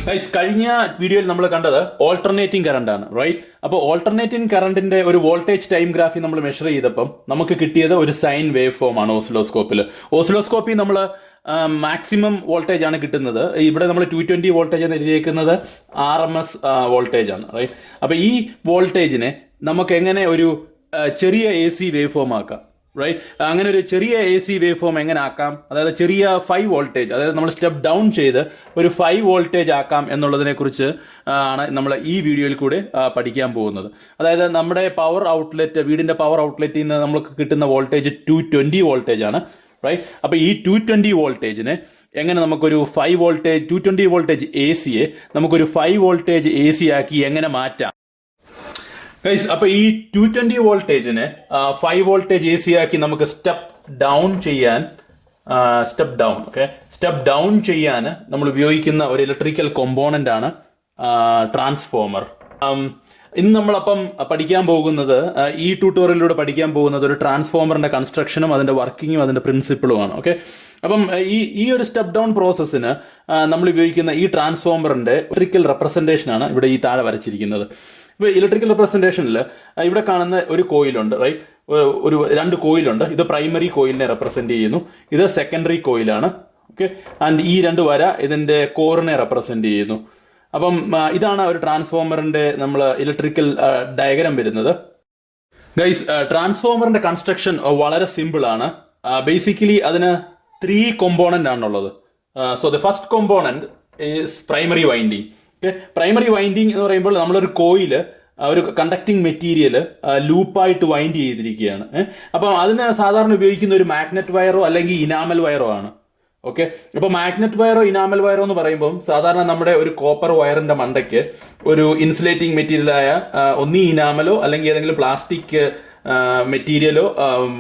കഴിഞ്ഞ വീഡിയോയിൽ നമ്മൾ കണ്ടത് ഓൾട്ടർനേറ്റിംഗ് കറണ്ട് ആണ്, റൈറ്റ്? അപ്പോൾ ഓൾട്ടർനേറ്റിംഗ് കറണ്ടിന്റെ ഒരു വോൾട്ടേജ് ടൈം ഗ്രാഫി നമ്മൾ മെഷർ ചെയ്തപ്പം നമുക്ക് കിട്ടിയത് ഒരു സൈൻ വേവ് ഫോം ആണ് ഓസിലോസ്കോപ്പിൽ. ഓസിലോസ്കോപ്പിൽ നമ്മൾ മാക്സിമം വോൾട്ടേജ് ആണ് കിട്ടുന്നത്. ഇവിടെ നമ്മൾ 220 വോൾട്ടേജ് എന്ന് എഴുതിയേക്കുന്നത് RMS വോൾട്ടേജ് ആണ്, റൈറ്റ്? അപ്പൊ ഈ വോൾട്ടേജിനെ നമുക്ക് എങ്ങനെ ഒരു ചെറിയ AC വേവ് ഫോം ആക്കാം, റൈറ്റ്? അങ്ങനെ ഒരു ചെറിയ AC വേവ് ഫോം എങ്ങനെ ആക്കാം, അതായത് ചെറിയ 5 വോൾട്ടേജ്, അതായത് നമ്മൾ സ്റ്റെപ്പ് ഡൗൺ ചെയ്ത് ഒരു 5 വോൾട്ടേജ് ആക്കാം എന്നുള്ളതിനെ കുറിച്ച് ആണ് നമ്മൾ ഈ വീഡിയോയിൽ കൂടെ പഠിക്കാൻ പോകുന്നത്. അതായത് നമ്മുടെ പവർ ഔട്ട്ലെറ്റ്, വീടിന്റെ പവർ ഔട്ട്ലെറ്റിൽ നിന്ന് നമുക്ക് കിട്ടുന്ന വോൾട്ടേജ് 220 വോൾട്ടേജ് ആണ്, റൈറ്റ്? അപ്പോൾ ഈ 220 വോൾട്ടേജിനെ എങ്ങനെ നമുക്കൊരു 5 വോൾട്ടേജ് 220 വോൾട്ടേജ് ACയെ നമുക്കൊരു 5 വോൾട്ടേജ് AC ആക്കി എങ്ങനെ മാറ്റാം. അപ്പൊ ഈ 220 വോൾട്ടേജിനെ 5 വോൾട്ടേജ് AC ആക്കി നമുക്ക് സ്റ്റെപ്പ് ഡൗൺ ചെയ്യാൻ നമ്മൾ ഉപയോഗിക്കുന്ന ഒരു ഇലക്ട്രിക്കൽ കോമ്പോണന്റ് ആണ് ട്രാൻസ്ഫോമർ. ഇന്ന് നമ്മളപ്പം പഠിക്കാൻ പോകുന്നത്, ഈ ട്യൂട്ടോറിയലിലൂടെ പഠിക്കാൻ പോകുന്നത് ഒരു ട്രാൻസ്ഫോമറിന്റെ കൺസ്ട്രക്ഷനും അതിന്റെ വർക്കിങ്ങും അതിന്റെ പ്രിൻസിപ്പിളുമാണ്. ഓക്കെ, അപ്പം ഈ ഒരു സ്റ്റെപ്പ് ഡൗൺ പ്രോസസ്സിന് നമ്മൾ ഉപയോഗിക്കുന്ന ഈ ട്രാൻസ്ഫോമറിന്റെ ഇലക്ട്രിക്കൽ റെപ്രസെന്റേഷൻ ആണ് ഇവിടെ ഈ താഴെ വരച്ചിരിക്കുന്നത്. ഇപ്പൊ ഇലക്ട്രിക്കൽ റെപ്രസെന്റേഷനിൽ ഇവിടെ കാണുന്ന ഒരു കോയിലുണ്ട്, റൈറ്റ്? ഒരു 2 കോയിലുണ്ട്. ഇത് പ്രൈമറി കോയിലിനെ റെപ്രസെന്റ് ചെയ്യുന്നു, ഇത് സെക്കൻഡറി കോയിലാണ്. ഓക്കെ, ആൻഡ് ഈ 2 വര ഇതിന്റെ കോറിനെ റെപ്രസെന്റ് ചെയ്യുന്നു. അപ്പം ഇതാണ് ഒരു ട്രാൻസ്ഫോമറിന്റെ നമ്മൾ ഇലക്ട്രിക്കൽ ഡയഗ്രാം വരുന്നത്. ഗൈസ്, ട്രാൻസ്ഫോമറിന്റെ കൺസ്ട്രക്ഷൻ വളരെ സിമ്പിൾ ആണ്. ബേസിക്കലി അതിന് 3 കോമ്പോണന്റ് ആണുള്ളത്. So the first component is primary winding. Primary winding എന്ന് പറയുമ്പോൾ നമ്മളൊരു കോയില്, ഒരു കണ്ടക്ടിങ് മെറ്റീരിയൽ ലൂപ്പായിട്ട് വൈൻഡ് ചെയ്തിരിക്കുകയാണ്. അപ്പം അതിന് സാധാരണ ഉപയോഗിക്കുന്ന ഒരു മാഗ്നറ്റ് വയറോ അല്ലെങ്കിൽ ഇനാമൽ വയറോ ആണ്. ഓക്കെ, അപ്പൊ മാഗ്നറ്റ് വയറോ ഇനാമൽ വയറോ എന്ന് പറയുമ്പോൾ സാധാരണ നമ്മുടെ ഒരു കോപ്പർ വയറിന്റെ മണ്ടയ്ക്ക് ഒരു ഇൻസുലേറ്റിംഗ് മെറ്റീരിയലായ ഒന്നീ ഇനാമലോ അല്ലെങ്കിൽ ഏതെങ്കിലും പ്ലാസ്റ്റിക് മെറ്റീരിയലോ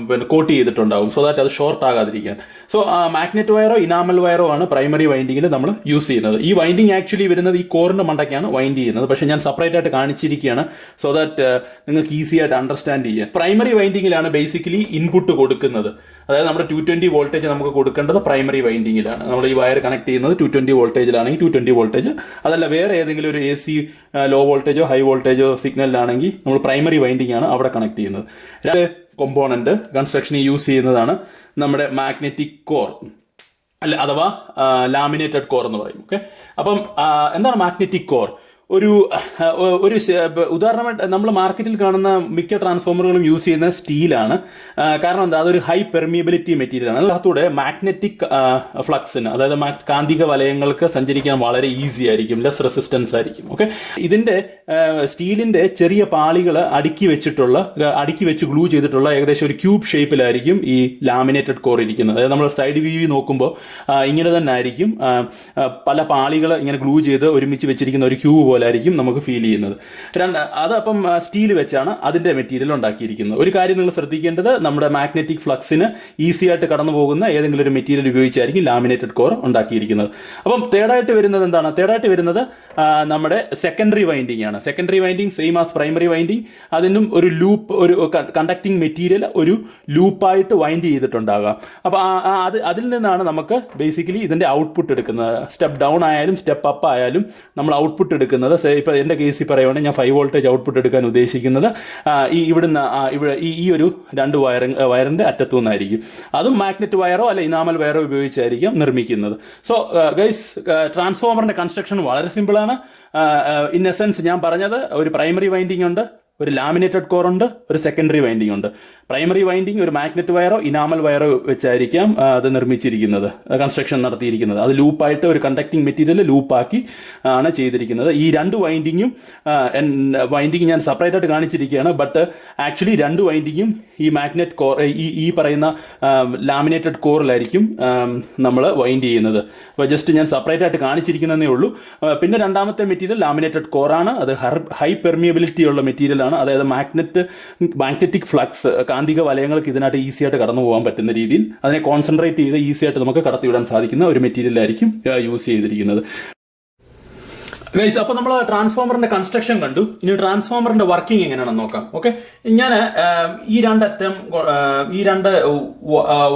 പിന്നെ കോട്ട് ചെയ്തിട്ടുണ്ടാവും, സോ ദാറ്റ് അത് ഷോർട്ട് ആകാതിരിക്കാൻ. സോ മാഗ്നറ്റ് വയറോ ഇനാമൽ വയറോ ആണ് പ്രൈമറി വൈൻഡിങ്ങിൽ നമ്മൾ യൂസ് ചെയ്യുന്നത്. ഈ വൈൻഡിങ് ആക്ച്വലി വരുന്നത് ഈ കോറിന്റെ മണ്ടയ്ക്കാണ് വൈൻഡ് ചെയ്യുന്നത്, പക്ഷെ ഞാൻ സെപ്പറേറ്റ് ആയിട്ട് കാണിച്ചിരിക്കുകയാണ് സോ ദാറ്റ് നിങ്ങൾക്ക് ഈസി ആയിട്ട് അണ്ടർസ്റ്റാൻഡ് ചെയ്യാം. പ്രൈമറി വൈൻഡിങ്ങിലാണ് ബേസിക്കലി ഇൻപുട്ട് കൊടുക്കുന്നത്. അതായത് നമ്മുടെ 220 വോൾട്ടേജ് നമുക്ക് കൊടുക്കേണ്ടത് പ്രൈമറി വൈൻഡിങ്ങിലാണ്. നമ്മൾ ഈ വയർ കണക്ട് ചെയ്യുന്നത് 220 വോൾട്ടേജിലാണെങ്കിൽ 220 വോൾട്ടേജ്, അതല്ല വേറെ ഏതെങ്കിലും ഒരു AC ലോ വോൾട്ടേജോ ഹൈ വോൾട്ടേജോ സിഗ്നലിലാണെങ്കിൽ നമ്മൾ പ്രൈമറി വൈൻഡിങ് ആണ് അവിടെ കണക്ട് ചെയ്യുന്നത്. 2 കോമ്പോണന്റ് കൺസ്ട്രക്ഷനിൽ യൂസ് ചെയ്യുന്നതാണ് നമ്മുടെ മാഗ്നറ്റിക് കോർ, അല്ല അഥവാ ലാമിനേറ്റഡ് കോർ എന്ന് പറയും. ഓക്കെ, അപ്പം എന്താണ് മാഗ്നറ്റിക് കോർ? ഒരു ഉദാഹരണമായിട്ട് നമ്മൾ മാർക്കറ്റിൽ കാണുന്ന മിക്ക ട്രാൻസ്ഫോമറുകളും യൂസ് ചെയ്യുന്ന സ്റ്റീലാണ്. കാരണം എന്താ, അതൊരു ഹൈ പെർമിയബിലിറ്റി മെറ്റീരിയൽ ആണ്. അതിലൂടെ മാഗ്നറ്റിക് ഫ്ലക്സിന്, അതായത് കാന്തിക വലയങ്ങൾക്ക് സഞ്ചരിക്കാൻ വളരെ ഈസി ആയിരിക്കും, ലെസ് റെസിസ്റ്റൻസ് ആയിരിക്കും. ഓക്കെ, ഇതിന്റെ സ്റ്റീലിന്റെ ചെറിയ പാളികൾ അടുക്കി വെച്ച് ഗ്ലൂ ചെയ്തിട്ടുള്ള ഏകദേശം ഒരു ക്യൂബ് ഷേപ്പിലായിരിക്കും ഈ ലാമിനേറ്റഡ് കോർ ഇരിക്കുന്നത്. അതായത് നമ്മൾ സൈഡ് വ്യൂ നോക്കുമ്പോൾ ഇങ്ങനെ തന്നെ ആയിരിക്കും, പല പാളികൾ ഇങ്ങനെ ഗ്ലൂ ചെയ്ത് ഒരുമിച്ച് വെച്ചിരിക്കുന്ന ഒരു ക്യൂബ് ായിരിക്കും നമുക്ക് ഫീൽ ചെയ്യുന്നത്. അതപ്പം സ്റ്റീൽ വെച്ചാണ് അതിന്റെ മെറ്റീരിയൽ ഉണ്ടാക്കിയിരിക്കുന്നത്. ഒരു കാര്യം നിങ്ങൾ ശ്രദ്ധിക്കേണ്ടത്, നമ്മുടെ മാഗ്നറ്റിക് ഫ്ലക്സിന് ഈസി ആയിട്ട് കടന്നു പോകുന്ന ഏതെങ്കിലും ഒരു മെറ്റീരിയൽ ഉപയോഗിച്ചായിരിക്കും ലാമിനേറ്റഡ് കോർ ഉണ്ടാക്കിയിരിക്കുന്നത്. അപ്പം തേർഡായിട്ട് വരുന്നത് എന്താണ്? തേർഡായിട്ട് വരുന്നത് നമ്മുടെ സെക്കൻഡറി വൈൻഡിങ് ആണ്. Secondary winding same as primary winding. അതിനും ഒരു ലൂപ്പ്, ഒരു കണ്ടക്ടിങ് മെറ്റീരിയൽ ഒരു ലൂപ്പായിട്ട് വൈൻഡ് ചെയ്തിട്ടുണ്ടാകാം. അപ്പൊ അതിൽ നിന്നാണ് നമുക്ക് ബേസിക്കലി ഇതിന്റെ ഔട്ട്പുട്ട് എടുക്കുന്നത്. സ്റ്റെപ്പ് ഡൗൺ ആയാലും സ്റ്റെപ്പ് അപ്പ് ആയാലും നമ്മൾ ഔട്ട്പുട്ട് എടുക്കുന്നത്, ഇപ്പൊ എന്റെ കേസിൽ പറയുവാണെങ്കിൽ ഞാൻ 5 വോൾട്ടേജ് ഔട്ട്പുട്ട് എടുക്കാൻ ഉദ്ദേശിക്കുന്നത് ഇവിടുന്ന് ഈ ഒരു 2 വയറിന്റെ അറ്റത്തു നിന്നായിരിക്കും. അതും മാഗ്നറ്റ് വയറോ അല്ല ഇനാമൽ വയറോ ഉപയോഗിച്ചായിരിക്കും നിർമ്മിക്കുന്നത്. സോ ഗൈസ്, ട്രാൻസ്ഫോമറിന്റെ കൺസ്ട്രക്ഷൻ വളരെ സിമ്പിൾ ആണ്. ഇൻ എസെൻസ് ഞാൻ പറഞ്ഞത്, ഒരു പ്രൈമറി വൈൻഡിങ് ഉണ്ട്, ഒരു ലാമിനേറ്റഡ് കോർ ഉണ്ട്, ഒരു സെക്കൻഡറി വൈൻഡിങ് ഉണ്ട്. പ്രൈമറി വൈൻഡിങ് ഒരു മാഗ്നറ്റ് വയറോ ഇനാമൽ വയറോ വെച്ചായിരിക്കാം അത് നിർമ്മിച്ചിരിക്കുന്നത്, കൺസ്ട്രക്ഷൻ നടത്തിയിരിക്കുന്നത്. അത് ലൂപ്പായിട്ട് ഒരു കണ്ടക്ടിങ് മെറ്റീരിയൽ ലൂപ്പാക്കി ആണ് ചെയ്തിരിക്കുന്നത്. ഈ 2 വൈൻഡിങ് ഞാൻ സെപ്പറേറ്റ് ആയിട്ട് കാണിച്ചിരിക്കുകയാണ്. ബട്ട് ആക്ച്വലി 2 വൈൻഡിങ്ങും ഈ മാഗ്നറ്റ് കോർ, ഈ പറയുന്ന ലാമിനേറ്റഡ് കോറിലായിരിക്കും നമ്മൾ വൈൻഡ് ചെയ്യുന്നത്. അപ്പോൾ ജസ്റ്റ് ഞാൻ സെപ്പറേറ്റ് ആയിട്ട് കാണിച്ചിരിക്കുന്നതേ ഉള്ളൂ. പിന്നെ രണ്ടാമത്തെ മെറ്റീരിയൽ ലാമിനേറ്റഡ് കോറാണ്. അത് ഹൈ പെർമിയബിലിറ്റി ഉള്ള മെറ്റീരിയൽ ആണ്. അതായത് മാഗ്നറ്റിക് ഫ്ലക്സ്, കാന്തിക വലയങ്ങൾക്ക് ഇതിനായിട്ട് ഈസി ആയിട്ട് കടന്നു പോകാൻ പറ്റുന്ന രീതിയിൽ അതിനെ കോൺസെൻട്രേറ്റ് ചെയ്ത് ഈസി ആയിട്ട് നമുക്ക് കടത്തിവിടാൻ സാധിക്കുന്ന ഒരു മെറ്റീരിയലായിരിക്കും യൂസ് ചെയ്തിരിക്കുന്നത്. ഗൈസ്, അപ്പൊ നമ്മൾ ട്രാൻസ്ഫോമറിന്റെ കൺസ്ട്രക്ഷൻ കണ്ടു. ഇനി ട്രാൻസ്ഫോമറിന്റെ വർക്കിംഗ് എങ്ങനെയാണെന്ന് നോക്കാം. ഓക്കെ, ഞാൻ ഈ 2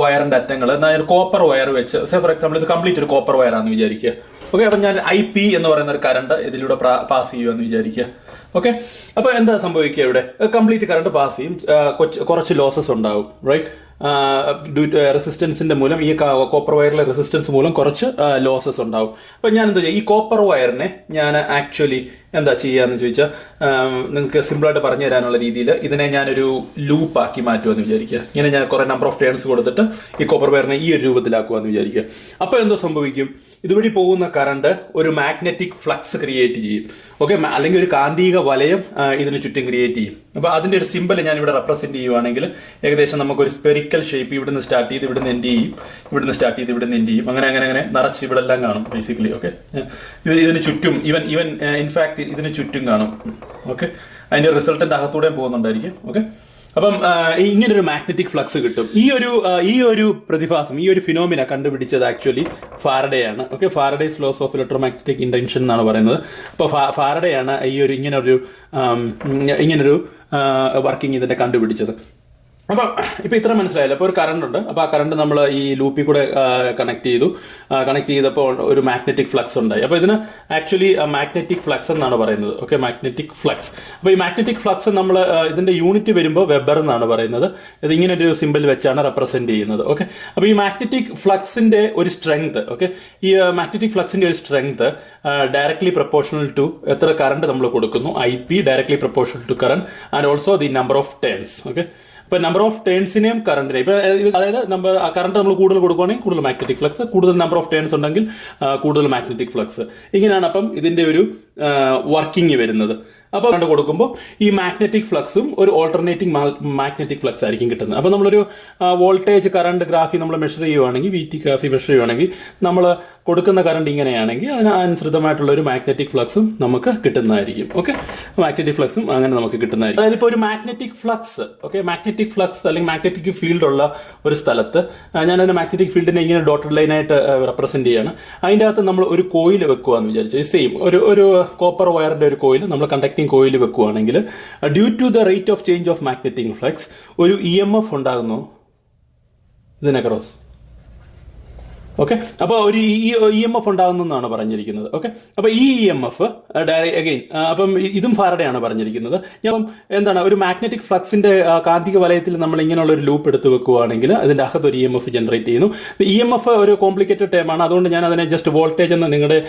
വയറിന്റെ അറ്റങ്ങൾ, കോപ്പർ വയർ വെച്ച്, ഫോർ എക്സാമ്പിൾ ഇത് കംപ്ലീറ്റ് ഒരു കോപ്പർ വയറാണെന്ന് വിചാരിക്കുക. ഓക്കെ, അപ്പം ഞാൻ IP എന്ന് പറയുന്ന ഒരു കറണ്ട് ഇതിലൂടെ പാസ് ചെയ്യുമെന്ന് വിചാരിക്കുക. ഓക്കെ, അപ്പൊ എന്താ സംഭവിക്കുക? ഇവിടെ കംപ്ലീറ്റ് കറണ്ട് പാസ് ചെയ്യും, കുറച്ച് ലോസസ് ഉണ്ടാവും, റൈറ്റ്? റെസിസ്റ്റൻസിന്റെ മൂലം, ഈ കോപ്പർ വയറിലെ റെസിസ്റ്റൻസ് മൂലം കുറച്ച് ലോസസ് ഉണ്ടാവും. അപ്പൊ ഞാൻ എന്താ ചെയ്യുക, ഈ കോപ്പർ വയറിനെ ഞാൻ ആക്ച്വലി എന്താ ചെയ്യാന്ന് ചോദിച്ചാൽ, നിങ്ങൾക്ക് സിമ്പിളായിട്ട് പറഞ്ഞു തരാനുള്ള രീതിയിൽ ഇതിനെ ഞാനൊരു ലൂപ്പ് ആക്കി മാറ്റുമെന്ന് വിചാരിക്കുക. ഇങ്ങനെ ഞാൻ കുറെ നമ്പർ ഓഫ് ടേൺസ് കൊടുത്തിട്ട് ഈ കോപ്പർ വയറിനെ ഈ ഒരു രൂപത്തിലാക്കുമെന്ന് വിചാരിക്കുക. അപ്പൊ എന്തോ സംഭവിക്കും, ഇതുവഴി പോകുന്ന കറണ്ട് ഒരു മാഗ്നറ്റിക് ഫ്ലക്സ് ക്രിയേറ്റ് ചെയ്യും. ഓക്കെ, അല്ലെങ്കിൽ ഒരു കാന്തിക വലയം ഇതിന് ചുറ്റും ക്രിയേറ്റ് ചെയ്യും. അപ്പൊ അതിന്റെ ഒരു സിമ്പിൾ ഞാൻ ഇവിടെ റെപ്രസെന്റ് ചെയ്യുവാണെങ്കിൽ ഏകദേശം നമുക്കൊരു സ്പെറിക്കൽ ഷേപ്പ് ഇവിടുന്ന് സ്റ്റാർട്ട് ചെയ്ത് ഇവിടുന്ന് എൻഡ് ചെയ്യും, ഇവിടുന്ന് സ്റ്റാർട്ട് ചെയ്ത് ഇവിടുന്ന് എൻഡ് ചെയ്യും, അങ്ങനെ നിറച്ച് ഇവിടെ എല്ലാം കാണും ബേസിക്കലി. ഓക്കെ, ഇതിന് ചുറ്റും ഈവൻ ഇൻഫാക്ട് ഇതിന് ചുറ്റും കാണും. ഓക്കെ, അതിന്റെ റിസൾട്ടന്റ് അകത്തൂടെ പോകുന്നുണ്ടായിരിക്കും. ഓക്കെ, അപ്പം ഇങ്ങനൊരു മാഗ്നറ്റിക് ഫ്ലക്സ് കിട്ടും. ഈ ഒരു പ്രതിഭാസം, ഈ ഒരു ഫിനോമിന കണ്ടുപിടിച്ചത് ആക്ച്വലി ഫാരഡേ ആണ്. Okay, Faraday's laws of electromagnetic induction എന്നാണ് പറയുന്നത്. അപ്പോൾ ഫാരഡേ ആണ് ഇങ്ങനൊരു വർക്കിംഗ് ഇതിന്റെ കണ്ടുപിടിച്ചത്. അപ്പൊ ഇപ്പൊ ഇത്ര മനസ്സിലായല്ലോ. അപ്പൊ ഒരു കറണ്ട് ഉണ്ട്, അപ്പൊ ആ കറണ്ട് നമ്മൾ ഈ ലൂപ്പിൽ കൂടെ കണക്ട് ചെയ്തപ്പോൾ ഒരു മാഗ്നറ്റിക് ഫ്ലക്സ് ഉണ്ടായി. അപ്പൊ ഇതിന് ആക്ച്വലി മാഗ്നറ്റിക് ഫ്ലക്സ് എന്നാണ് പറയുന്നത്. Okay, magnetic flux. അപ്പൊ ഈ മാഗ്നറ്റിക് ഫ്ലക്സ് നമ്മൾ ഇതിന്റെ യൂണിറ്റ് വരുമ്പോൾ വെബർ എന്നാണ് പറയുന്നത്. ഇത് ഇങ്ങനെ ഒരു സിമ്പിൾ വെച്ചാണ് റെപ്രസെന്റ് ചെയ്യുന്നത്. ഓക്കെ, അപ്പൊ ഈ മാഗ്നറ്റിക് ഫ്ലക്സിന്റെ ഒരു സ്ട്രെങ്ത്, ഓക്കെ, ഈ മാഗ്നറ്റിക് ഫ്ലക്സിന്റെ ഒരു സ്ട്രെങ്ത് ഡയറക്ട്ലി പ്രൊപ്പോർഷണൽ ടു എത്ര കറണ്ട് നമ്മൾ കൊടുക്കുന്നു, IP directly proportional to current and also the number of turns. Okay, ഇപ്പൊ നമ്പർ ഓഫ് ടേൺസിനെയും കറണ്ടിനെയും, ഇപ്പൊ അതായത് കറണ്ട് നമ്മൾ കൂടുതൽ കൊടുക്കുകയാണെങ്കിൽ കൂടുതൽ മാഗ്നറ്റിക് ഫ്ലക്സ്, കൂടുതൽ നമ്പർ ഓഫ് ടേൺസ് ഉണ്ടെങ്കിൽ കൂടുതൽ മാഗ്നറ്റിക് ഫ്ലക്സ്. ഇങ്ങനെയാണ് അപ്പം ഇതിന്റെ ഒരു വർക്കിംഗ് വരുന്നത്. അപ്പോൾ കറണ്ട് കൊടുക്കുമ്പോൾ ഈ മാഗ്നറ്റിക് ഫ്ലക്സും ഒരു ഓൾട്ടർനേറ്റിംഗ് മാഗ്നറ്റിക് ഫ്ലക്സ് ആയിരിക്കും കിട്ടുന്നത്. അപ്പോൾ നമ്മളൊരു വോൾട്ടേജ് കറണ്ട് ഗ്രാഫി നമ്മൾ മെഷർ ചെയ്യുവാണെങ്കിൽ, VT ഗ്രാഫി മെഷർ ചെയ്യുവാണെങ്കിൽ, നമ്മൾ കൊടുക്കുന്ന കറണ്ട് ഇങ്ങനെയാണെങ്കിൽ അതിനനുസൃതമായിട്ടുള്ള ഒരു മാഗ്നറ്റിക് ഫ്ലക്സും നമുക്ക് കിട്ടുന്നതായിരിക്കും. ഓക്കെ, മാഗ്നറ്റിക് ഫ്ലക്സും അങ്ങനെ നമുക്ക് കിട്ടുന്നതായിരിക്കും. അതായത് ഇപ്പോൾ ഒരു magnetic flux, okay, magnetic flux അല്ലെങ്കിൽ മാഗ്നറ്റിക് ഫീൽഡ് ഉള്ള ഒരു സ്ഥലത്ത് ഞാൻ അതിന്റെ മാഗ്നറ്റിക് ഫീൽഡിനെ ഇങ്ങനെ ഡോട്ടഡ് ലൈനായിട്ട് റെപ്രസെന്റ് ചെയ്യാണ്. അതിൻ്റെ അകത്ത് നമ്മൾ ഒരു കോയിൽ വെക്കുകയെന്ന് വിചാരിച്ചു. സെയിം ഒരു കോപ്പർ വയറിന്റെ ഒരു കോയിൽ, നമ്മൾ കണ്ടക്ടിങ് കോയിൽ വെക്കുകയാണെങ്കിൽ due to the rate of change of magnetic flux ഒരു EMF ഉണ്ടാകുന്നു ഇതിനെ ക്രോസ്. ഓക്കെ, അപ്പൊ ഒരു EMF ഉണ്ടാകുന്നതാണ് പറഞ്ഞിരിക്കുന്നത്. ഓക്കെ, അപ്പൊ ഈ EMF അഗൈൻ അപ്പം ഇതും ഫാരഡേ ആണ് പറഞ്ഞിരിക്കുന്നത്. അപ്പം എന്താണ്, ഒരു മാഗ്നറ്റിക് ഫ്ലക്സിന്റെ കാന്തിക വലയത്തിൽ നമ്മൾ ഇങ്ങനെയുള്ള ഒരു ലൂപ്പ് എടുത്ത് വെക്കുകയാണെങ്കിൽ അതിന്റെ അകത്ത് ഒരു EMF ജനറേറ്റ് ചെയ്യുന്നു. EMF ഒരു കോംപ്ലിക്കേറ്റഡ് ടേം ആണ്, അതുകൊണ്ട് ഞാൻ അതിനെ ജസ്റ്റ് വോൾട്ടേജ് എന്ന് നിങ്ങളുടെ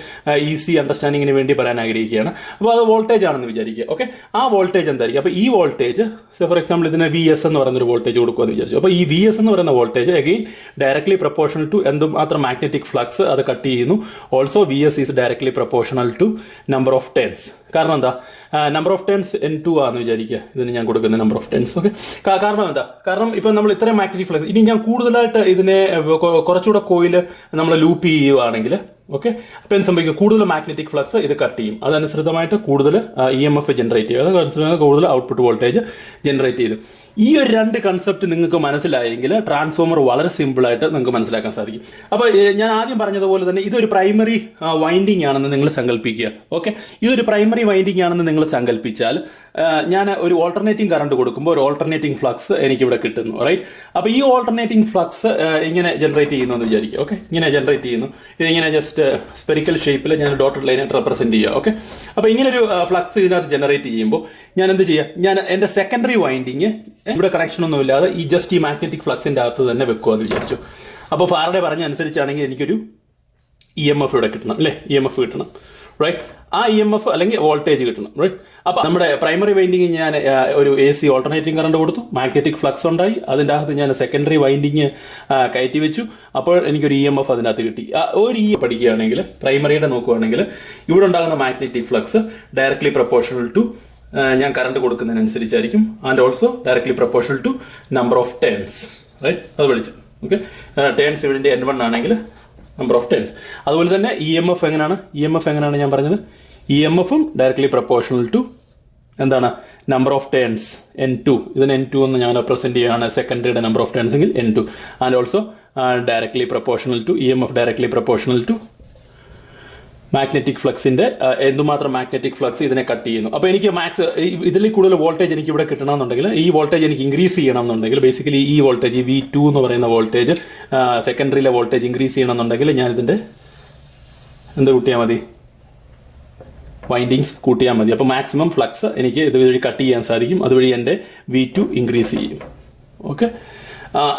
ഈസി അണ്ടർസ്റ്റാൻഡിങ്ങിന് വേണ്ടി പറയാൻ ആഗ്രഹിക്കുകയാണ്. അപ്പോൾ അത് വോൾട്ടേജ് ആണെന്ന് വിചാരിക്കുക. ഓക്കെ, ആ വോൾട്ടേജ് എന്തായിരിക്കും? അപ്പൊ ഈ വോൾട്ടേജ് ഫോർ എക്സാമ്പിൾ ഇതിന് VS എന്ന് പറയുന്ന ഒരു വോൾട്ടേജ് കൊടുക്കുമെന്ന് വിചാരിച്ചു. അപ്പൊ ഈ VS എന്ന് പറയുന്ന voltage again directly proportional to എന്തുമാത്രം മാഗ്നറ്റിക് ഫ്ലക്സ് അത് കട്ട് ചെയ്യുന്നു. Also VS is directly proportional to number of turns. കാരണം എന്താ, നമ്പർ ഓഫ് ടേൺസ് N2 ആണെന്ന് വിചാരിക്കുക, ഇതിന് ഞാൻ കൊടുക്കുന്ന നമ്പർ ഓഫ് ടേൺസ്. ഓക്കെ, കാരണം എന്താ, കാരണം ഇപ്പം നമ്മൾ ഇത്രയും മാഗ്നറ്റിക് ഫ്ലക്സ്, ഇനി ഞാൻ കൂടുതലായിട്ട് ഇതിനെ കുറച്ചുകൂടെ കോയിൽ നമ്മൾ ലൂപ്പ് ചെയ്യുകയാണെങ്കിൽ, ഓക്കെ, അപ്പം എന്ത് സംഭവിക്കും, കൂടുതൽ മാഗ്നറ്റിക് ഫ്ലക്സ് ഇത് കട്ട് ചെയ്യും, അതനുസൃതമായിട്ട് കൂടുതൽ EMF ജനറേറ്റ് ചെയ്യും, അതനുസൃതമായി കൂടുതൽ ഔട്ട്പുട്ട് വോൾട്ടേജ് ജനറേറ്റ് ചെയ്തു. ഈ ഒരു രണ്ട് കൺസെപ്റ്റ് നിങ്ങൾക്ക് മനസ്സിലായെങ്കിൽ ട്രാൻസ്ഫോമർ വളരെ സിമ്പിൾ ആയിട്ട് നിങ്ങൾക്ക് മനസ്സിലാക്കാൻ സാധിക്കും. അപ്പോൾ ഞാൻ ആദ്യം പറഞ്ഞതുപോലെ തന്നെ ഇതൊരു പ്രൈമറി വൈൻഡിങ് ആണെന്ന് നിങ്ങൾ സങ്കല്പിക്കുക. ഓക്കെ, ഇതൊരു പ്രൈമറി വൈൻഡിങ് ആണെന്ന് നിങ്ങൾ സങ്കല്പിച്ചാൽ ഞാൻ ഒരു ഓൾട്ടർനേറ്റിംഗ് കറണ്ട് കൊടുക്കുമ്പോൾ ഒരു ഓൾട്ടർനേറ്റിംഗ് ഫ്ലക്സ് എനിക്കിവിടെ കിട്ടുന്നു, റൈറ്റ്? അപ്പോൾ ഈ ഓൾട്ടർനേറ്റിംഗ് ഫ്ലക്സ് ഇങ്ങനെ ജനറേറ്റ് ചെയ്യുന്നു എന്ന് വിചാരിക്കുക. ഓക്കെ, ഇങ്ങനെ ജനറേറ്റ് ചെയ്യുന്നു, ഇതിങ്ങനെ ജസ്റ്റ് സ്പെറിക്കൽ ഷേപ്പിൽ ഞാൻ ഡോട്ടഡ് ലൈനായിട്ട് റെപ്രസെന്റ് ചെയ്യുക. ഓക്കെ, അപ്പോൾ ഇങ്ങനൊരു ഫ്ലക്സ് ഇതിനകത്ത് ജനറേറ്റ് ചെയ്യുമ്പോൾ ഞാൻ എന്ത് ചെയ്യുക, ഞാൻ എൻ്റെ സെക്കൻഡറി വൈൻഡിങ് ഇവിടെ കണക്ഷൻ ഒന്നും ഇല്ലാതെ ഈ ജസ്റ്റ് ഈ മാഗ്നറ്റിക് ഫ്ലക്സിന്റെ അകത്ത് തന്നെ വെക്കുമെന്ന് വിചാരിച്ചു. അപ്പോൾ ഫാരഡേ പറഞ്ഞ അനുസരിച്ചാണെങ്കിൽ എനിക്കൊരു EMF ഇവിടെ കിട്ടണം, അല്ലേ? EMF കിട്ടണം, റൈറ്റ്? ആ EMF അല്ലെങ്കിൽ വോൾട്ടേജ് കിട്ടണം, റൈറ്റ്? അപ്പൊ നമ്മുടെ പ്രൈമറി വൈൻഡിങ് ഞാൻ ഒരു AC ഓൾട്ടർനേറ്റിംഗ് കറണ്ട് കൊടുത്തു, മാഗ്നറ്റിക് ഫ്ലക്സ് ഉണ്ടായി, അതിൻ്റെ അകത്ത് ഞാൻ സെക്കൻഡറി വൈൻഡിങ് കയറ്റി വെച്ചു, അപ്പോൾ എനിക്കൊരു EMF അതിനകത്ത് കിട്ടി. ഒരു പഠിക്കുകയാണെങ്കിൽ പ്രൈമറിയുടെ നോക്കുകയാണെങ്കിൽ ഇവിടെ ഉണ്ടാകുന്ന magnetic flux directly proportional to ഞാൻ കറണ്ട് കൊടുക്കുന്നതിനനുസരിച്ചായിരിക്കും, and also directly proportional to number of turns, right? അത് പഠിച്ചു. ഓക്കെ, ടേൺസ് ഇവിടെ N1 ആണെങ്കിൽ നമ്പർ ഓഫ് ടേൺസ്. അതുപോലെ തന്നെ EMF എങ്ങനെയാണ് ഞാൻ പറഞ്ഞത്, EMFും ഡയറക്ട്ലി പ്രൊപ്പോർഷണൽ ടു എന്താണ്, നമ്പർ ഓഫ് ടേൺസ് N2. ഇതിന് N2 എന്ന് ഞാൻ റെപ്രസെന്റ് ചെയ്യുകയാണ്, സെക്കൻഡറിയുടെ നമ്പർ ഓഫ് ടേൺസ് എങ്കിൽ N2, and also directly proportional to EMF directly proportional to magnetic ഫ്ലക്സിന്റെ എന്തുമാത്രം മാഗ്നറ്റിക് ഫ്ലക്സ് ഇതിനെ കട്ട് ചെയ്യുന്നു. അപ്പോൾ എനിക്ക് ഇതിൽ കൂടുതൽ വോൾട്ടേജ് എനിക്ക് ഇവിടെ കിട്ടണമെന്നുണ്ടെങ്കിൽ, ഈ വോൾട്ടേജ് എനിക്ക് ഇൻക്രീസ് ചെയ്യണമെന്നുണ്ടെങ്കിൽ, ബേസിക്കലി ഈ വോൾട്ടേജ് V2 എന്ന് പറയുന്ന വോൾട്ടേജ് സെക്കൻഡറിയിലെ വോൾട്ടേജ് ഇൻക്രീസ് ചെയ്യണമെന്നുണ്ടെങ്കിൽ ഞാൻ ഇതിന്റെ എന്ത് കൂട്ടിയാൽ മതി? വൈൻഡിങ്സ് കൂട്ടിയാൽ മതി. അപ്പോൾ മാക്സിമം ഫ്ലക്സ് എനിക്ക് ഇതുവഴി കട്ട് ചെയ്യാൻ സാധിക്കും. അതുവഴി എൻ്റെ V2 ഇൻക്രീസ് ചെയ്യും. ഓക്കെ,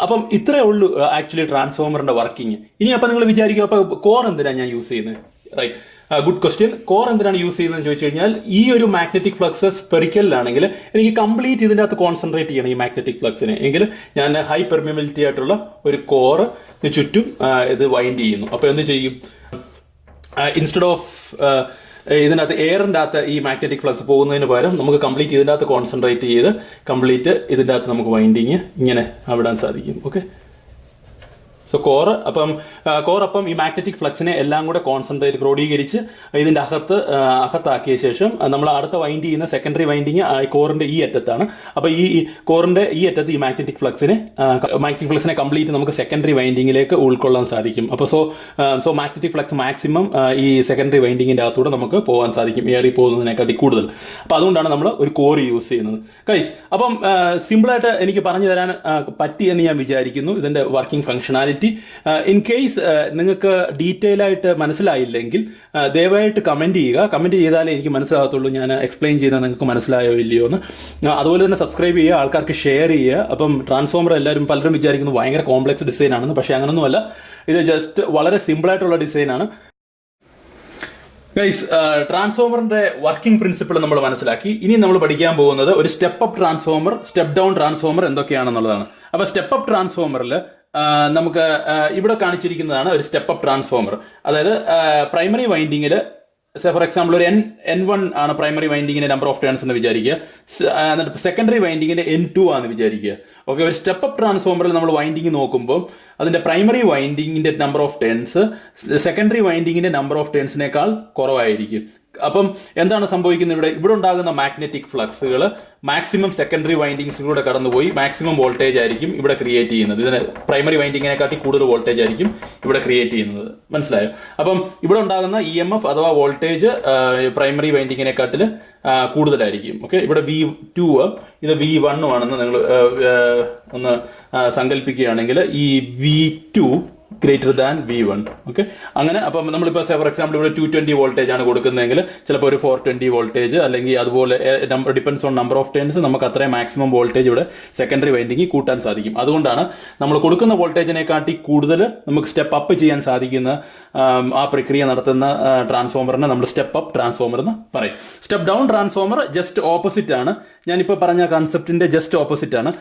അപ്പം ഇത്രയേ ഉള്ളൂ ആക്ച്വലി ട്രാൻസ്ഫോമറിന്റെ വർക്കിംഗ്. ഇനി അപ്പം നിങ്ങൾ വിചാരിക്കും, അപ്പോൾ കോർ എന്തിനാണ് ഞാൻ യൂസ് ചെയ്യുന്നത്? Right, good question. കോർ എന്തിനാണ് യൂസ് ചെയ്യുന്നതെന്ന് ചോദിച്ചു കഴിഞ്ഞാൽ, ഈ ഒരു മാഗ്നറ്റിക് ഫ്ലക്സ് സ്പെറിക്കലിലാണെങ്കിൽ എനിക്ക് കംപ്ലീറ്റ് ഇതിൻ്റെ അകത്ത് കോൺസെൻട്രേറ്റ് ചെയ്യണം ഈ മാഗ്നറ്റിക് ഫ്ലക്സിനെ. എങ്കിൽ ഞാൻ ഹൈ പെർമിയബിലിറ്റി ആയിട്ടുള്ള ഒരു കോർ ചുറ്റും ഇത് വൈൻഡ് ചെയ്യുന്നു. അപ്പോൾ എന്ത് ചെയ്യും? ഇൻസ്റ്റെഡ് ഓഫ് ഇതിനകത്ത് എയറിൻ്റെ അകത്ത് ഈ മാഗ്നറ്റിക് ഫ്ലക്സ് പോകുന്നതിന് പകരം നമുക്ക് കംപ്ലീറ്റ് ഇതിൻ്റെ അകത്ത് കോൺസെൻട്രേറ്റ് ചെയ്ത് കംപ്ലീറ്റ് ഇതിൻ്റെ അകത്ത് നമുക്ക് വൈൻഡിങ് ഇങ്ങനെ വിടാൻ സാധിക്കും. ഓക്കെ, സോ കോർ അപ്പം ഈ മാഗ്നറ്റിക് ഫ്ലക്സിനെ എല്ലാം കൂടെ ക്രോഡീകരിച്ച് ഇതിന്റെ അകത്താക്കിയ ശേഷം നമ്മൾ അടുത്ത വൈൻഡ് ചെയ്യുന്ന സെക്കൻഡറി വൈൻഡിങ് കോറിന്റെ ഈ അറ്റത്താണ്. അപ്പൊ ഈ കോറിന്റെ ഈ അറ്റത്ത് ഈ മാഗ്നറ്റിക് ഫ്ലക്സിനെ കംപ്ലീറ്റ് നമുക്ക് സെക്കൻഡറി വൈൻഡിങ്ങിലേക്ക് ഉൾക്കൊള്ളാൻ സാധിക്കും. അപ്പോൾ സോ മാഗ്നറ്റിക് ഫ്ലക്സ് മാക്സിമം ഈ സെക്കൻഡറി വൈൻഡിങ്ങിന്റെ അകത്തൂടെ നമുക്ക് പോകാൻ സാധിക്കും, ഏറി പോകുന്നതിനെക്കാട്ടി കൂടുതൽ. അപ്പൊ അതുകൊണ്ടാണ് നമ്മൾ ഒരു കോർ യൂസ് ചെയ്യുന്നത്. ഗൈസ്, അപ്പം സിമ്പിളായിട്ട് എനിക്ക് പറഞ്ഞു തരാൻ പറ്റിയെന്ന് ഞാൻ വിചാരിക്കുന്നു ഇതിന്റെ വർക്കിംഗ് ഫംഗ്ഷനാലിറ്റി. ഇൻ കേസ് നിങ്ങൾക്ക് ഡീറ്റെയിൽ ആയിട്ട് മനസ്സിലായില്ലെങ്കിൽ ദയവായിട്ട് കമന്റ് ചെയ്യുക. കമന്റ് ചെയ്താലേ എനിക്ക് മനസ്സിലാകത്തുള്ളൂ ഞാൻ എക്സ്പ്ലെയിൻ ചെയ്യുന്നത് നിങ്ങൾക്ക് മനസ്സിലായോ ഇല്ലയോ എന്ന്. അതുപോലെ തന്നെ സബ്സ്ക്രൈബ് ചെയ്യുക, ആൾക്കാർക്ക് ഷെയർ ചെയ്യുക. അപ്പം ട്രാൻസ്ഫോമർ പലരും വിചാരിക്കുന്നു ഭയങ്കര കോംപ്ലക്സ് ഡിസൈൻ ആണെന്ന്. പക്ഷേ അങ്ങനൊന്നുമല്ല, ഇത് ജസ്റ്റ് വളരെ സിമ്പിളായിട്ടുള്ള ഡിസൈനാണ്. ഗൈസ്, ട്രാൻസ്ഫോമറിന്റെ വർക്കിംഗ് പ്രിൻസിപ്പിൾ നമ്മൾ മനസ്സിലാക്കി. ഇനി നമ്മൾ പഠിക്കാൻ പോകുന്നത് ഒരു step up transformer, step down transformer എന്തൊക്കെയാണെന്നുള്ളതാണ്. അപ്പൊ സ്റ്റെപ്പ് അപ്പ് ട്രാൻസ്ഫോമറിൽ നമുക്ക് ഇവിടെ കാണിച്ചിരിക്കുന്നതാണ് ഒരു സ്റ്റെപ്പ് അപ്പ് ട്രാൻസ്ഫോമർ. അതായത് പ്രൈമറി വൈൻഡിങ്ങിൽ ഫോർ എക്സാമ്പിൾ ഒരു N1 ആണ് പ്രൈമറി വൈൻഡിങ്ങിന്റെ നമ്പർ ഓഫ് ടേൺസ് എന്ന് വിചാരിക്കുക. എന്നിട്ട് സെക്കൻഡറി വൈൻഡിങ്ങിന്റെ N2 ആണെന്ന് വിചാരിക്കുക. ഓക്കെ, ഒരു സ്റ്റെപ്പ് അപ്പ് ട്രാൻസ്ഫോമറിൽ നമ്മൾ വൈൻഡിങ് നോക്കുമ്പോൾ അതിന്റെ പ്രൈമറി വൈൻഡിങ്ങിന്റെ നമ്പർ ഓഫ് ടേൺസ് സെക്കൻഡറി വൈൻഡിങ്ങിന്റെ നമ്പർ ഓഫ് ടേൺസിനേക്കാൾ കുറവായിരിക്കും. അപ്പം എന്താണ് സംഭവിക്കുന്നത്? ഇവിടെ ഉണ്ടാകുന്ന മാഗ്നറ്റിക് ഫ്ലക്സുകൾ മാക്സിമം സെക്കൻഡറി വൈൻഡിങ്സിലൂടെ കടന്നുപോയി മാക്സിമം വോൾട്ടേജ് ആയിരിക്കും ഇവിടെ ക്രിയേറ്റ് ചെയ്യുന്നത്. ഇതിന് പ്രൈമറി വൈൻഡിങ്ങിനെക്കാട്ടി കൂടുതൽ വോൾട്ടേജ് ആയിരിക്കും ഇവിടെ ക്രിയേറ്റ് ചെയ്യുന്നത്. മനസ്സിലായോ? അപ്പം ഇവിടെ ഉണ്ടാകുന്ന EMF അഥവാ വോൾട്ടേജ് പ്രൈമറി വൈൻഡിങ്ങിനെക്കാട്ടിൽ കൂടുതലായിരിക്കും. ഓക്കെ, ഇവിടെ V2 ഇത് V1 ആണെന്ന് നിങ്ങൾ ഒന്ന് സങ്കല്പിക്കുകയാണെങ്കിൽ ഈ V2 greater than V1. Okay, അങ്ങനെ അപ്പം നമ്മളിപ്പോൾ ഫോർ എക്സാമ്പിൾ ഇവിടെ 220 വോൾട്ടേജ് ആണ് കൊടുക്കുന്നതെങ്കിൽ ചിലപ്പോൾ ഒരു 420 വോൾട്ടേജ് അല്ലെങ്കിൽ അതുപോലെ depends on number of turns നമുക്ക് അത്രയും മാക്സിമം വോൾട്ടേജ് ഇവിടെ സെക്കൻഡറി വൈൻഡിങ്ങിൽ കൂട്ടാൻ സാധിക്കും. അതുകൊണ്ടാണ് നമ്മൾ കൊടുക്കുന്ന വോൾട്ടേജിനെക്കാട്ടി കൂടുതൽ നമുക്ക് സ്റ്റെപ്പ് അപ്പ് ചെയ്യാൻ സാധിക്കുന്ന ആ പ്രക്രിയ നടത്തുന്ന ട്രാൻസ്ഫോമറിനെ നമ്മൾ സ്റ്റെപ്പ് അപ്പ് ട്രാൻസ്ഫോമർ എന്ന് പറയും. Step down transformer just opposite ആണ്. ഞാനിപ്പോൾ പറഞ്ഞ കൺസെപ്റ്റിന്റെ ജസ്റ്റ് ഓപ്പോസിറ്റ് ആണ്.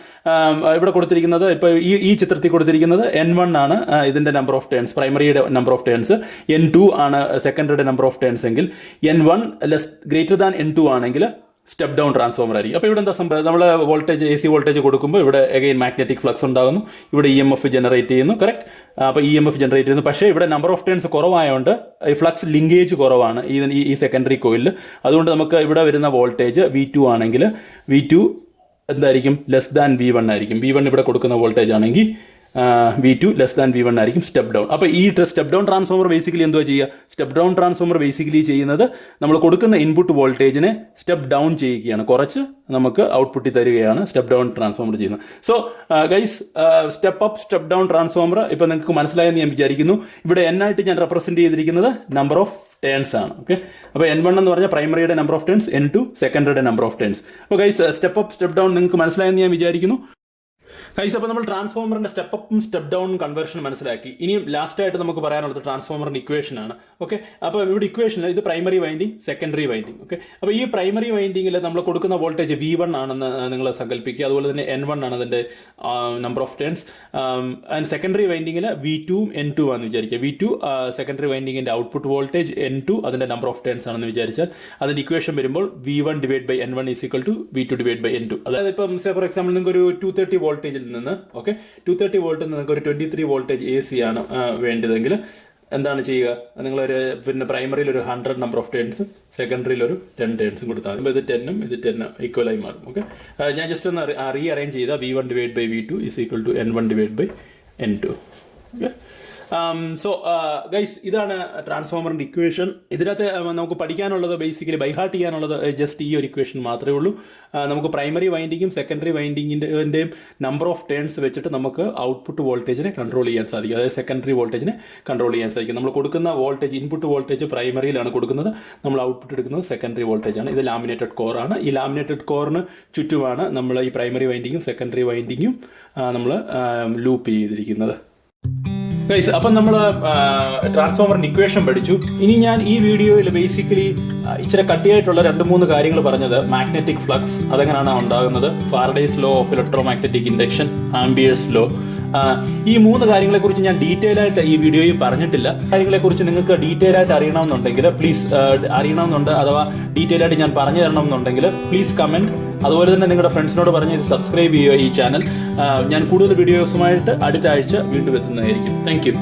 ഇവിടെ കൊടുത്തിരിക്കുന്നത് ഇപ്പോൾ ഈ ചിത്രത്തിൽ കൊടുത്തിരിക്കുന്നത് N1 ആണ് ഇതിന്റെ നമ്പർ ഓഫ് ടേൺസ്, പ്രൈമറിയുടെ നമ്പർ ഓഫ് ടേൺസ്. N2 ആണ് സെക്കൻഡറിയുടെ നമ്പർ ഓഫ് ടേൺസ് എങ്കിൽ N1 ഗ്രേറ്റർ ദാൻ N2 ആണെങ്കിൽ സ്റ്റെപ്പ് ഡൗൺ ട്രാൻസ്ഫോമർ ആയിരിക്കും. അപ്പോൾ ഇവിടെ എന്താ സംഭവം? നമ്മൾ വോൾട്ടേജ് AC വോൾട്ടേജ് കൊടുക്കുമ്പോൾ ഇവിടെ അഗെയിൻ മാഗ്നറ്റിക് ഫ്ലക്സ് ഉണ്ടാകുന്നു, ഇവിടെ EMF ജനറേറ്റ് ചെയ്യുന്നു. കറക്റ്റ്, അപ്പോൾ EMF ജനറേറ്റ് ചെയ്യുന്നു. പക്ഷേ ഇവിടെ നമ്പർ ഓഫ് ടേൺസ് കുറവായതുകൊണ്ട് ഈ ഫ്ലക്സ് ലിങ്കേജ് കുറവാണ് ഈ സെക്കൻഡറി കോയിലിൽ. അതുകൊണ്ട് നമുക്ക് ഇവിടെ വരുന്ന വോൾട്ടേജ് V2 ആണെങ്കിൽ V2 എന്തായിരിക്കും? ലെസ് ദാൻ V1 ആയിരിക്കും. V1 ഇവിടെ കൊടുക്കുന്ന വോൾട്ടേജ് ആണെങ്കിൽ V2 ലെസ് ദാൻ V1 ആയിരിക്കും സ്റ്റെപ്പ് ഡൗൺ. അപ്പോൾ ഈ സ്റ്റെപ്പ് ഡൗൺ ട്രാൻസ്ഫോമർ ബേസിക്കലി എന്തുവാ ചെയ്യുക? സ്റ്റെപ്പ് ഡൗൺ ട്രാൻസ്ഫോമർ ബേസിക്കലി ചെയ്യുന്നത് നമ്മൾ കൊടുക്കുന്ന ഇൻപുട്ട് വോൾട്ടേജിനെ സ്റ്റെപ്പ് ഡൗൺ ചെയ്യുകയാണ്, കുറച്ച് നമുക്ക് ഔട്ട്പുട്ടിൽ തരികയാണ് സ്റ്റെപ്പ് ഡൗൺ ട്രാൻസ്ഫോമർ ചെയ്യുന്നത്. So guys, step up step down transformer ഇപ്പോൾ നിങ്ങൾക്ക് മനസ്സിലായെന്ന് ഞാൻ വിചാരിക്കുന്നു. ഇവിടെ N ആയിട്ട് ഞാൻ റെപ്രസെന്റ് ചെയ്തിരിക്കുന്നത് നമ്പർ ഓഫ് ടേൺസ് ആണ്. ഓക്കെ, അപ്പോൾ N1 എന്ന് പറഞ്ഞാൽ പ്രൈമറിയുടെ നമ്പർ ഓഫ് ടേൺസ്, N2 സെക്കൻഡറിയുടെ നമ്പർ ഓഫ് ടേൺസ്. അപ്പോൾ guys, step up step down നിങ്ങൾക്ക് മനസ്സിലായെന്ന് ഞാൻ വിചാരിക്കുന്നു. ഗൈസ്, അപ്പോൾ നമ്മൾ ട്രാൻസ്ഫോമറിന്റെ സ്റ്റെപ്പ് അപ്പും സ്റ്റെപ്പ് ഡൗൺ കൺവേർഷൻ മനസ്സിലാക്കി. ഇനിയും ലാസ്റ്റ് ആയിട്ട് നമുക്ക് പറയാനുള്ളത് ട്രാൻസ്ഫോമറിന്റെ ഇക്വേഷൻ ആണ്. ഓക്കെ, അപ്പോൾ ഇവിടെ ഇക്വേഷനിൽ ഇത് primary winding, secondary winding. Okay, അപ്പോൾ ഈ പ്രൈമറി വൈൻഡിങ്ങിൽ നമ്മൾ കൊടുക്കുന്ന വോൾട്ടേജ് V1 ആണെന്ന് നിങ്ങൾ സങ്കല്പിക്കുക. അതുപോലെ തന്നെ N1 ആണ് അതിന്റെ number of turns. And secondary വൈൻഡിങ്ങിൽ V2 N2 ആണെന്ന് വിചാരിക്കുക. V2 secondary വൈൻഡിങ്ങിന്റെ output voltage, N2 അതിന്റെ നമ്പർ ഓഫ് ടേൺസ് ആണെന്ന് വിചാരിച്ചാൽ അതിന്റെ ഇക്വേഷൻ വരുമ്പോൾ V1 divide by N1 is equal to V2 divide by N2. അതായത് ഇപ്പം ഫോർ എക്സാമ്പിൾ നിങ്ങൾക്ക് ഒരു 230 വോൾട്ടേജിൽ നിന്ന് 230 വോൾട്ടിൽ നിന്ന് നിങ്ങൾക്ക് ഒരു 23 വോൾട്ടേജ് AC ആണ് വേണ്ടതെങ്കിൽ എന്താണ് ചെയ്യുക? നിങ്ങളൊരു പിന്നെ പ്രൈമറിയിൽ ഒരു 100 നമ്പർ ഓഫ് ടേൺസും സെക്കൻഡറിയിൽ ഒരു 10 ടേൺസും കൊടുത്താൽ മതി. ഇത് 10ഉം ഇത് 10 ഈക്വലായി മാറും. ഓക്കെ, ഞാൻ ജസ്റ്റ് ഒന്ന് റീ അറേഞ്ച് ചെയ്താൽ V1 divide by V2 is equal to N1 divide by N2. Okay, so guys, ഇതാണ് ട്രാൻസ്ഫോമറിന്റെ ഇക്വേഷൻ. ഇതിനകത്ത് നമുക്ക് പഠിക്കാനുള്ളത് ബേസിക്കലി ബൈഹാർട്ട് ചെയ്യാനുള്ളത് ജസ്റ്റ് ഈ ഒരു ഇക്വേഷൻ മാത്രമേ ഉള്ളൂ. നമുക്ക് പ്രൈമറി വൈൻഡിങ്ങും സെക്കൻഡറി വൈൻഡിങ്ങിൻ്റെയും നമ്പർ ഓഫ് ടേൺസ് വെച്ചിട്ട് നമുക്ക് ഔട്ട്പുട്ട് വോൾട്ടേജിനെ കൺട്രോൾ ചെയ്യാൻ സാധിക്കും, അതായത് സെക്കൻഡറി വോൾട്ടേജിനെ കൺട്രോൾ ചെയ്യാൻ സാധിക്കും. നമ്മൾ കൊടുക്കുന്ന വോൾട്ടേജ്, ഇൻപുട്ട് വോൾട്ടേജ് പ്രൈമറിയിലാണ് കൊടുക്കുന്നത്, നമ്മൾ ഔട്ട്പുട്ട് എടുക്കുന്നത് സെക്കൻഡറി വോൾട്ടേജ് ആണ്. ഇത് ലാമിനേറ്റഡ് കോറാണ്. ഈ ലാമിനേറ്റഡ് കോറിന് ചുറ്റുമാണ് നമ്മൾ ഈ പ്രൈമറി വൈൻഡിങ്ങും സെക്കൻഡറി വൈൻഡിങ്ങും നമ്മൾ ലൂപ്പ് ചെയ്തിരിക്കുന്നത്. ഗൈസ്, അപ്പം നമ്മൾ ട്രാൻസ്ഫോമറിന്റെ ഇക്വേഷൻ പഠിച്ചു. ഇനി ഞാൻ ഈ വീഡിയോയിൽ ബേസിക്കലി ഇച്ചിരി കട്ടിയായിട്ടുള്ള 2-3 കാര്യങ്ങൾ പറഞ്ഞത്, മാഗ്നറ്റിക് ഫ്ലക്സ് അതെങ്ങനെയാണ് ഉണ്ടാകുന്നത്, Faraday's law of electromagnetic induction, Ampere's law, ഈ 3 കാര്യങ്ങളെക്കുറിച്ച് ഞാൻ ഡീറ്റെയിൽ ആയിട്ട് ഈ വീഡിയോയിൽ പറഞ്ഞിട്ടില്ല. കാര്യങ്ങളെക്കുറിച്ച് നിങ്ങൾക്ക് ഡീറ്റെയിൽ ആയിട്ട് അറിയണമെന്നുണ്ടെങ്കിൽ പ്ലീസ് അഥവാ ഡീറ്റെയിൽ ആയിട്ട് ഞാൻ പറഞ്ഞു തരണം എന്നുണ്ടെങ്കിൽ പ്ലീസ് കമൻറ്റ്. അതുപോലെ തന്നെ നിങ്ങളുടെ ഫ്രണ്ട്സിനോട് പറഞ്ഞ് ഇത് സബ്സ്ക്രൈബ് ചെയ്യുക ഈ ചാനൽ. ഞാൻ കൂടുതൽ വീഡിയോസുമായിട്ട് അടുത്ത ആഴ്ച വീണ്ടും എത്തുന്നതായിരിക്കും. Thank you.